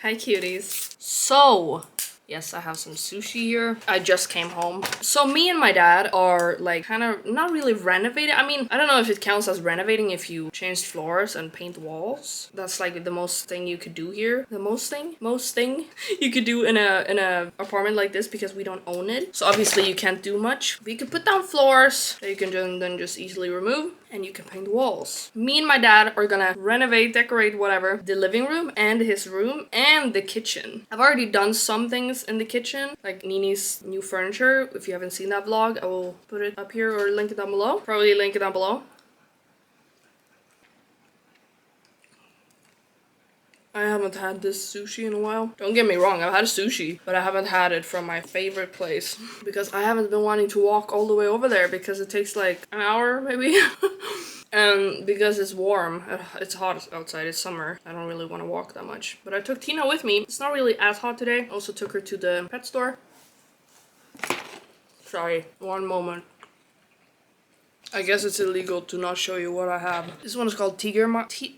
Hi cuties. So, yes, I have some sushi here. I just came home. So me and my dad are like kind of not really renovating. I mean, I don't know if it counts as renovating if you change floors and paint walls. That's like the most thing you could do here. The most thing you could do in a apartment like this because we don't own it. So obviously you can't do much. But you can put down floors that you can then just easily remove. And you can paint walls. Me and my dad are gonna renovate, decorate, whatever, the living room and his room and the kitchen. I've already done some things in the kitchen, like Nini's new furniture. If you haven't seen that vlog, I will put it up here or link it down below. Probably link it down below. I haven't had this sushi in a while. Don't get me wrong, I've had sushi, but I haven't had it from my favorite place because I haven't been wanting to walk all the way over there because it takes like an hour maybe. And because it's warm, it's hot outside, it's summer, I don't really want to walk that much. But I took Tina with me. It's not really as hot today. Also took her to the pet store. Sorry, one moment. I guess it's illegal to not show you what I have. This one is called tiger maki.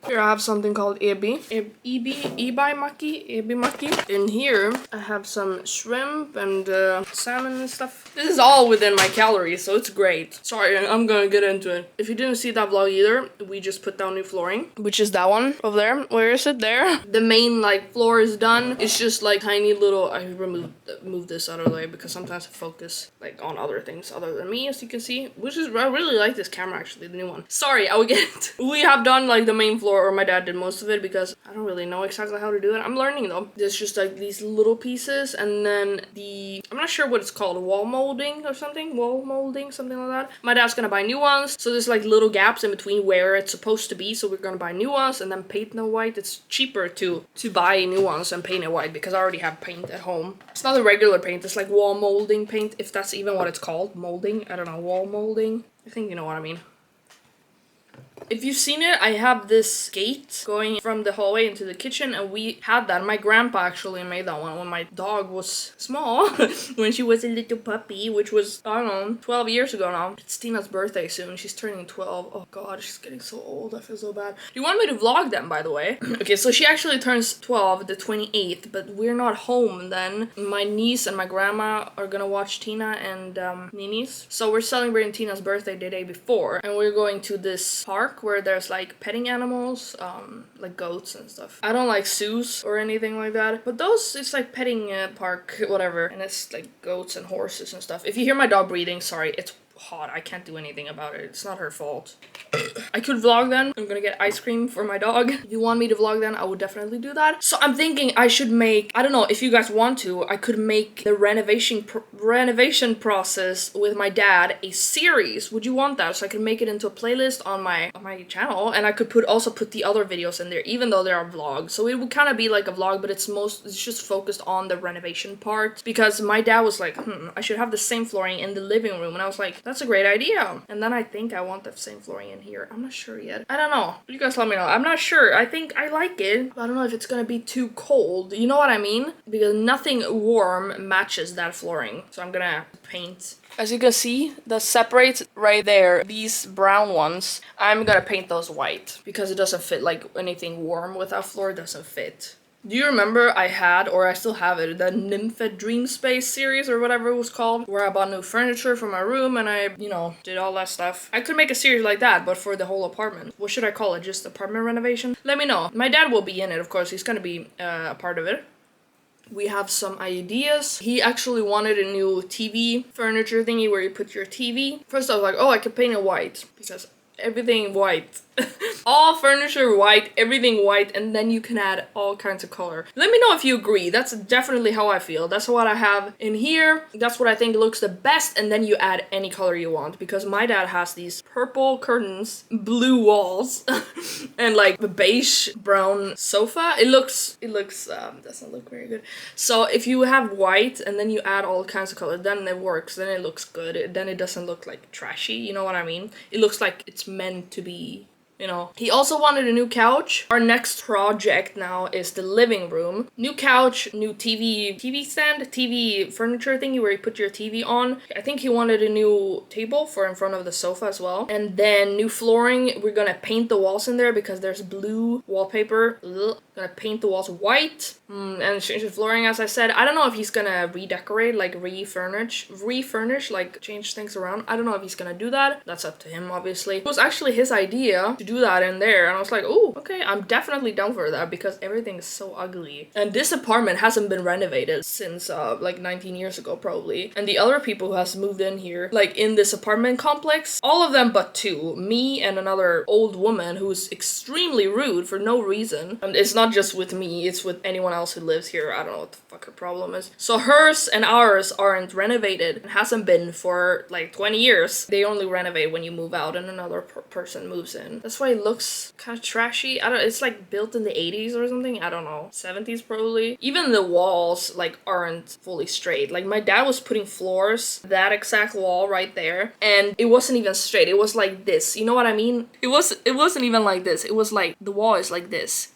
Here I have something called ebi maki. In here I have some shrimp and salmon and stuff. This is all within my calories, so it's great. Sorry, I'm gonna get into it. If you didn't see that vlog either, we just put down new flooring, which is that one over there. Where is it? There. The main like floor is done. It's just like tiny little. I moved this out of the way because sometimes I focus like on other things other than me. As you can see, which is I really like this camera actually, the new one. Sorry, I will get it. We have done like the main floor, or my dad did most of it because I don't really know exactly how to do it. I'm learning though. There's just like these little pieces and then I'm not sure what it's called, wall molding or something, something like that. My dad's gonna buy new ones, so there's like little gaps in between where it's supposed to be, so we're gonna buy new ones and then paint them white. It's cheaper to buy new ones and paint it white because I already have paint at home. It's not a regular paint, it's like wall molding paint, if that's even what it's called. Molding, I don't know, wall molding. I think you know what I mean. If you've seen it, I have this gate going from the hallway into the kitchen, and we had that. My grandpa actually made that one when my dog was small, when she was a little puppy, which was, I don't know, 12 years ago now. It's Tina's birthday soon. She's turning 12. Oh god, she's getting so old. I feel so bad. Do you want me to vlog them, by the way? Okay, so she actually turns 12 the 28th, but we're not home then. My niece and my grandma are gonna watch Tina and Nini's. So we're celebrating Tina's birthday the day before, and we're going to this park where there's like petting animals, like goats and stuff. I don't like zoos or anything like that, but those, it's like petting park, whatever, and it's like goats and horses and stuff. If you hear my dog breathing, sorry, it's hot. I can't do anything about it. It's not her fault. I could vlog then. I'm gonna get ice cream for my dog. If you want me to vlog then, I would definitely do that. So I'm thinking I should make, I don't know, if you guys want to, I could make the renovation process with my dad a series. Would you want that? So I could make it into a playlist on my channel, and I could also put the other videos in there, even though they are vlogs. So it would kind of be like a vlog, but it's just focused on the renovation part, because my dad was like, I should have the same flooring in the living room, and I was like, that's a great idea. And then I think I want the same flooring in here. I'm not sure yet. I don't know. You guys let me know. I'm not sure. I think I like it, but I don't know if it's gonna be too cold. You know what I mean? Because nothing warm matches that flooring. So I'm gonna paint. As you can see, that separates right there, these brown ones, I'm gonna paint those white because it doesn't fit, like anything warm with that floor doesn't fit. Do you remember I had, or I still have it, the Nymphet Dream Space series or whatever it was called, where I bought new furniture for my room and I, did all that stuff. I could make a series like that, but for the whole apartment. What should I call it? Just apartment renovation? Let me know. My dad will be in it, of course. He's gonna be a part of it. We have some ideas. He actually wanted a new TV furniture thingy where you put your TV. First I was like, oh, I could paint it white because everything white. All furniture white, everything white, and then you can add all kinds of color. Let me know if you agree. That's definitely how I feel. That's what I have in here. That's what I think looks the best, and then you add any color you want, because my dad has these purple curtains, blue walls, and like a beige brown sofa. It looks doesn't look very good. So if you have white and then you add all kinds of color, then it works, then it looks good. Then it doesn't look like trashy, you know what I mean? It looks like it's meant to be you know. He also wanted a new couch. Our next project now is the living room. New couch, new TV stand, TV furniture thingy where you put your TV on. I think he wanted a new table for in front of the sofa as well. And then new flooring. We're gonna paint the walls in there because there's blue wallpaper. Gonna paint the walls white and change the flooring, as I said. I don't know if he's gonna redecorate, like refurnish, like change things around. I don't know if he's gonna do that. That's up to him, obviously. It was actually his idea to do that in there, and I was like, oh, okay, I'm definitely down for that because everything is so ugly. And this apartment hasn't been renovated since like 19 years ago probably. And the other people who has moved in here, like in this apartment complex, all of them but two, me and another old woman who's extremely rude for no reason. And it's not just with me, it's with anyone else who lives here. I don't know what the fuck her problem is. So hers and ours aren't renovated and hasn't been for like 20 years. They only renovate when you move out and another person moves in. That's why it looks kind of trashy. I don't, it's like built in the 80s or something. I don't know, 70s probably. Even the walls like aren't fully straight. Like my dad was putting floors, that exact wall right there, and it wasn't even straight. It was like this. You know what I mean? It wasn't even like this. It was like the wall is like this.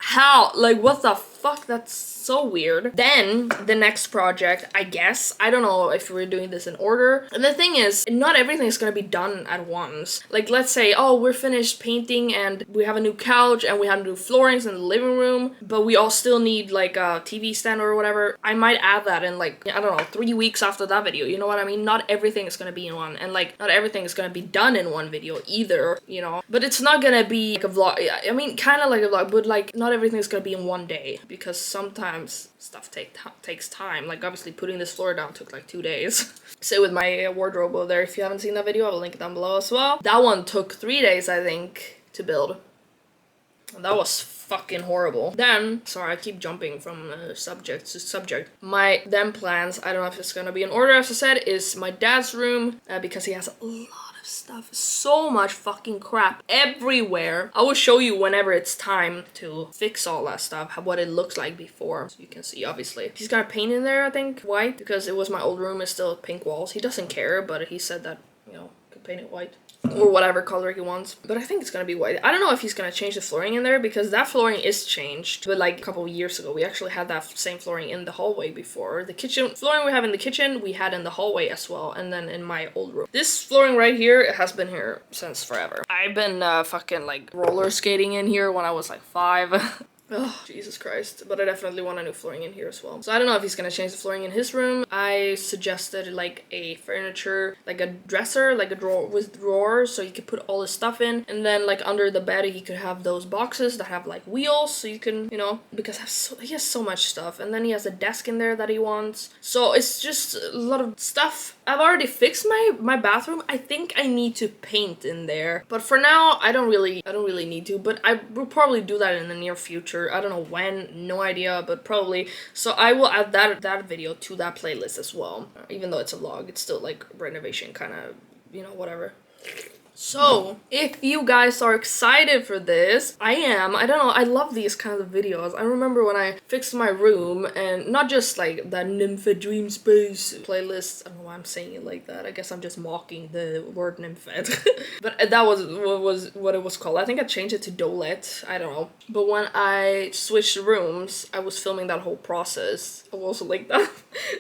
How? Like what the fuck? That's so weird. Then the next project, I guess, I don't know if we're doing this in order. And the thing is, not everything is gonna be done at once. Like let's say, oh, we're finished painting and we have a new couch and we have new floorings in the living room, but we all still need like a TV stand or whatever. I might add that in like, I don't know, 3 weeks after that video. You know what I mean? Not everything is gonna be in one, and like not everything is gonna be done in one video either, you know. But it's not gonna be like a vlog. I mean, kind of like a vlog, but like not everything is gonna be in one day because sometimes stuff takes time. Like obviously putting this floor down took like 2 days. Same with my wardrobe over there. If you haven't seen that video, I'll link it down below as well. That one took 3 days, I think, to build. And that was fucking horrible. Then, sorry, I keep jumping from subject to subject. My then plans, I don't know if it's gonna be in order, as I said, is my dad's room because he has a lot of stuff, so much fucking crap everywhere. I will show you whenever it's time to fix all that stuff, what it looks like before, so you can see. Obviously he's gonna paint in there, I think white, because it was my old room. It's still pink walls. He doesn't care, but he said that, you know, could paint it white or whatever color he wants, but I think it's gonna be white. I don't know if he's gonna change the flooring in there because that flooring is changed, but like a couple of years ago we actually had that same flooring in the hallway before. The kitchen flooring we have in the kitchen we had in the hallway as well, and then in my old room. This flooring right here, it has been here since forever. I've been fucking like roller skating in here when I was like 5. Oh, Jesus Christ. But I definitely want a new flooring in here as well. So I don't know if he's gonna change the flooring in his room. I suggested like a furniture, like a dresser, like a drawer with drawers so you could put all his stuff in. And then like under the bed he could have those boxes that have like wheels so you can, you know, because he has so much stuff. And then he has a desk in there that he wants. So it's just a lot of stuff. I've already fixed my bathroom. I think I need to paint in there. But for now, I don't really need to. But I will probably do that in the near future. I don't know when, no idea, but probably. So I will add that video to that playlist as well. Even though it's a vlog, it's still like renovation kind of, you know, whatever. So, if you guys are excited for this, I am. I don't know, I love these kinds of videos. I remember when I fixed my room, and not just like that nymphet dream space playlist. I don't know why I'm saying it like that. I guess I'm just mocking the word nymphet. But that was what it was called. I think I changed it to doelette. I don't know. But when I switched rooms, I was filming that whole process. I will also link that.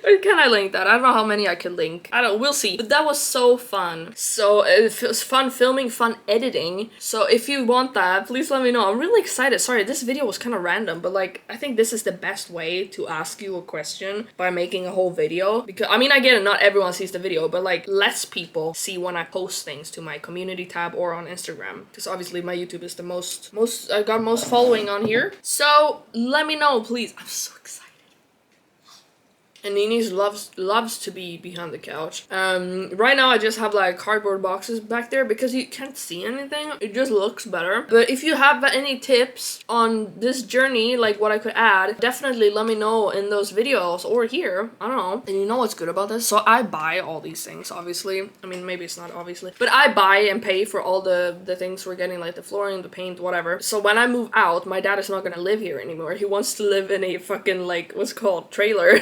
Or can I link that? I don't know how many I can link. I don't know, we'll see. But that was so fun. So it was fun filming, fun editing. So if you want that, please let me know. I'm really excited. Sorry, this video was kind of random, but like I think this is the best way to ask you a question, by making a whole video. Because I mean, I get it, not everyone sees the video, but like less people see when I post things to my community tab or on Instagram, because obviously my YouTube is the most I got most following on here. So let me know, please. I'm so excited. And Nini's loves to be behind the couch. Right now I just have like cardboard boxes back there because you can't see anything. It just looks better. But if you have any tips on this journey, like what I could add, definitely let me know in those videos or here. I don't know. And you know what's good about this? So I buy all these things, obviously. I mean, maybe it's not obviously, but I buy and pay for all the things we're getting, like the flooring, the paint, whatever. So when I move out, my dad is not gonna live here anymore. He wants to live in a fucking like, what's it called, trailer.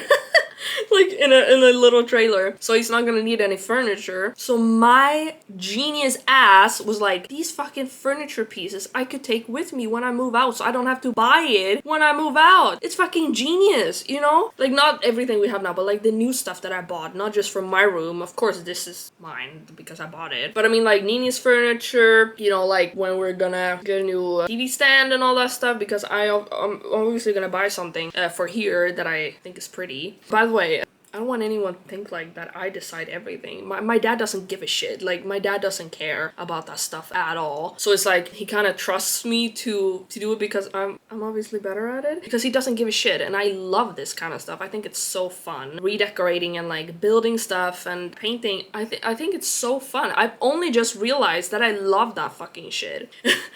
like in a little trailer. So he's not gonna need any furniture. So my genius ass was like, these fucking furniture pieces I could take with me when I move out, so I don't have to buy it when I move out. It's fucking genius, you know? Like, not everything we have now, but like the new stuff that I bought, not just from my room. Of course, this is mine because I bought it. But I mean, like Nini's furniture, you know, like when we're gonna get a new TV stand and all that stuff, because I'm obviously gonna buy something for here that I think is pretty. By the way, I don't want anyone to think like that I decide everything. My dad doesn't give a shit. Like, my dad doesn't care about that stuff at all. So it's like he kind of trusts me to do it because I'm obviously better at it. Because he doesn't give a shit, and I love this kind of stuff. I think it's so fun. Redecorating and like building stuff and painting. I think it's so fun. I've only just realized that I love that fucking shit.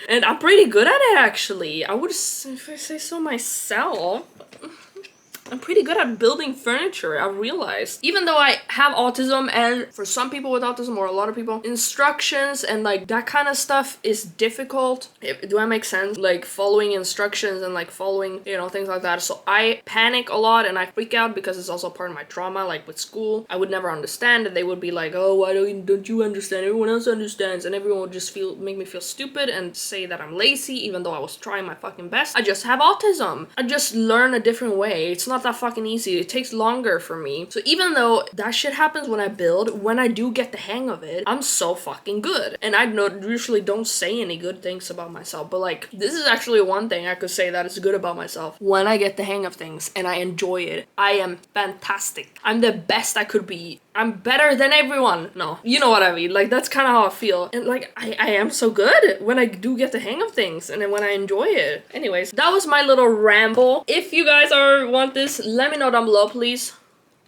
And I'm pretty good at it, actually. I would, if I say so myself. I'm pretty good at building furniture, I realized. Even though I have autism, and for some people with autism, or a lot of people, instructions and like that kind of stuff is difficult. Do I make sense? Like following instructions and like following, you know, things like that. So I panic a lot and I freak out because it's also part of my trauma. Like with school, I would never understand, and they would be like, oh, why don't you understand? Everyone else understands. And everyone would just make me feel stupid and say that I'm lazy, even though I was trying my fucking best. I just have autism. I just learn a different way. It's not that fucking easy. It takes longer for me. So even though that shit happens when I build, when I do get the hang of it, I'm so fucking good. And I usually don't say any good things about myself, but like, this is actually one thing I could say that is good about myself. When I get the hang of things and I enjoy it, I am fantastic. I'm the best I could be. I'm better than everyone. No, you know what I mean. Like, that's kind of how I feel. And like, I am so good when I do get the hang of things and then when I enjoy it. Anyways, that was my little ramble. If you guys want this, let me know down below, please.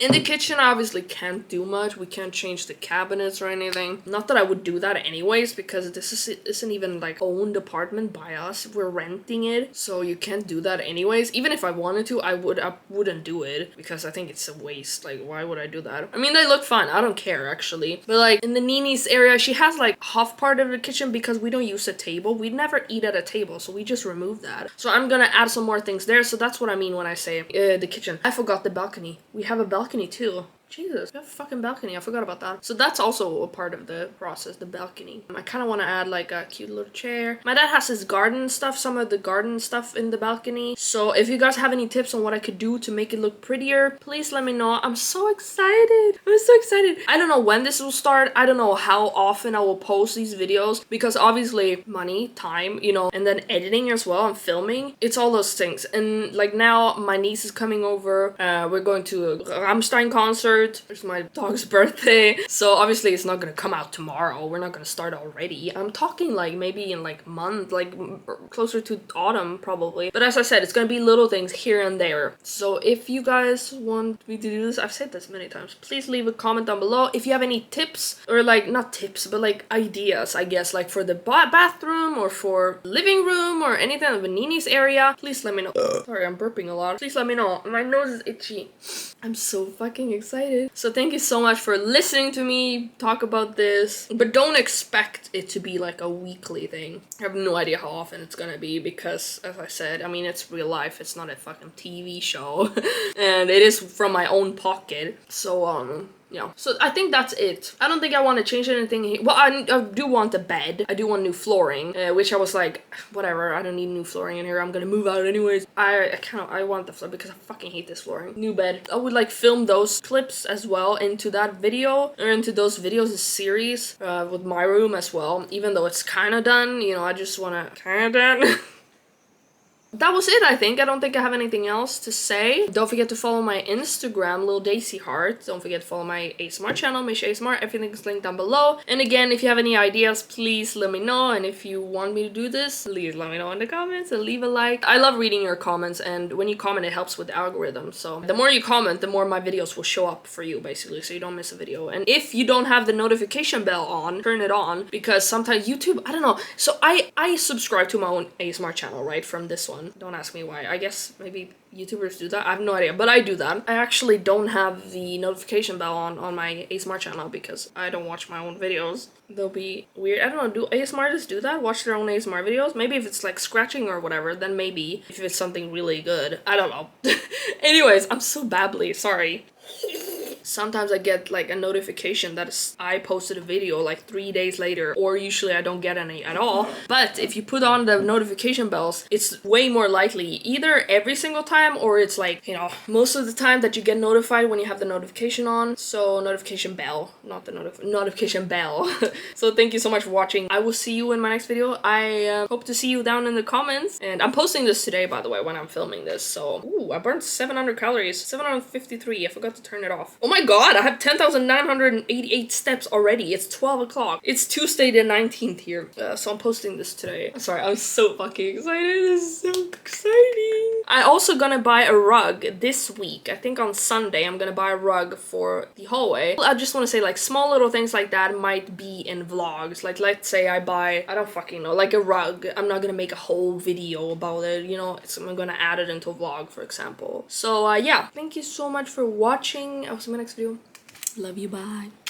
In the kitchen, I obviously can't do much. We can't change the cabinets or anything. Not that I would do that anyways, because this isn't even like owned apartment by us. We're renting it, so you can't do that anyways. Even if I wanted to, I wouldn't do it because I think it's a waste. Like, why would I do that? I mean, they look fun. I don't care actually. But like in the Nini's area, she has like half part of the kitchen because we don't use a table. We never eat at a table, so we just remove that. So I'm gonna add some more things there. So that's what I mean when I say the kitchen. I forgot the balcony. We have a balcony too. Jesus, we have a fucking balcony. I forgot about that. So that's also a part of the process, the balcony. I kind of want to add like a cute little chair. My dad has his garden stuff, some of the garden stuff in the balcony. So if you guys have any tips on what I could do to make it look prettier, please let me know. I'm so excited. I'm so excited. I don't know when this will start. I don't know how often I will post these videos because obviously money, time, you know, and then editing as well and filming. It's all those things. And like now my niece is coming over. We're going to a Rammstein concert. It's my dog's birthday, so obviously it's not gonna come out tomorrow. We're not gonna start already. I'm talking like maybe in like month, like closer to autumn probably. But as I said, it's gonna be little things here and there. So if you guys want me to do this, I've said this many times, please leave a comment down below if you have any tips, or like not tips but like ideas, I guess, like for the bathroom or for living room or anything of Nini's area. Please let me know. Sorry, I'm burping a lot. Please let me know. My nose is itchy. I'm so fucking excited. So thank you so much for listening to me talk about this, but don't expect it to be like a weekly thing. I have no idea how often it's gonna be because, as I said, I mean, it's real life. It's not a fucking TV show. And it is from my own pocket. So yeah, so I think that's it. I don't think I want to change anything here. Well, I do want a bed. I do want new flooring, which I was like, whatever, I don't need new flooring in here. I'm gonna move out anyways. I want the floor because I fucking hate this flooring. New bed. I would like film those clips as well into that video, or into those videos, a series with my room as well. Even though it's kind of done, you know, I just want to kind of done. That was it, I think. I don't think I have anything else to say. Don't forget to follow my Instagram, Lil Daisy Heart. Don't forget to follow my ASMR channel, Mish ASMR. Everything is linked down below. And again, if you have any ideas, please let me know. And if you want me to do this, please let me know in the comments and leave a like. I love reading your comments, and when you comment, it helps with the algorithm. So the more you comment, the more my videos will show up for you, basically, so you don't miss a video. And if you don't have the notification bell on, turn it on, because sometimes YouTube, I don't know. So I subscribe to my own ASMR channel, right, from this one. on. Don't ask me why. I guess maybe YouTubers do that. I have no idea, but I do that. I actually don't have the notification bell on my ASMR channel because I don't watch my own videos. They'll be weird. I don't know, do ASMR artists do that? Watch their own ASMR videos? Maybe if it's like scratching or whatever, then maybe. If it's something really good. I don't know. Anyways, I'm so babbly, sorry. Sometimes I get like a notification that I posted a video like 3 days later, or usually I don't get any at all. But if you put on the notification bells, it's way more likely either every single time, or it's like, you know, most of the time that you get notified when you have the notification on. So notification bell, not the notification bell. So thank you so much for watching. I will see you in my next video. I hope to see you down in the comments. And I'm posting this today, by the way, when I'm filming this. So, ooh, I burned 700 calories, 753. I forgot to turn it off. Oh my god, I have 10,988 steps already. It's 12 o'clock. It's Tuesday the 19th here. So I'm posting this today. Sorry, I'm so fucking excited. This is so exciting. I'm also gonna buy a rug this week. I think on Sunday I'm gonna buy a rug for the hallway. I just want to say, like, small little things like that might be in vlogs. Like, let's say I buy, I don't fucking know, like a rug. I'm not gonna make a whole video about it, you know. I'm gonna add it into a vlog, for example. So yeah, thank you so much for watching. I'll see you in my next video. Love you, bye.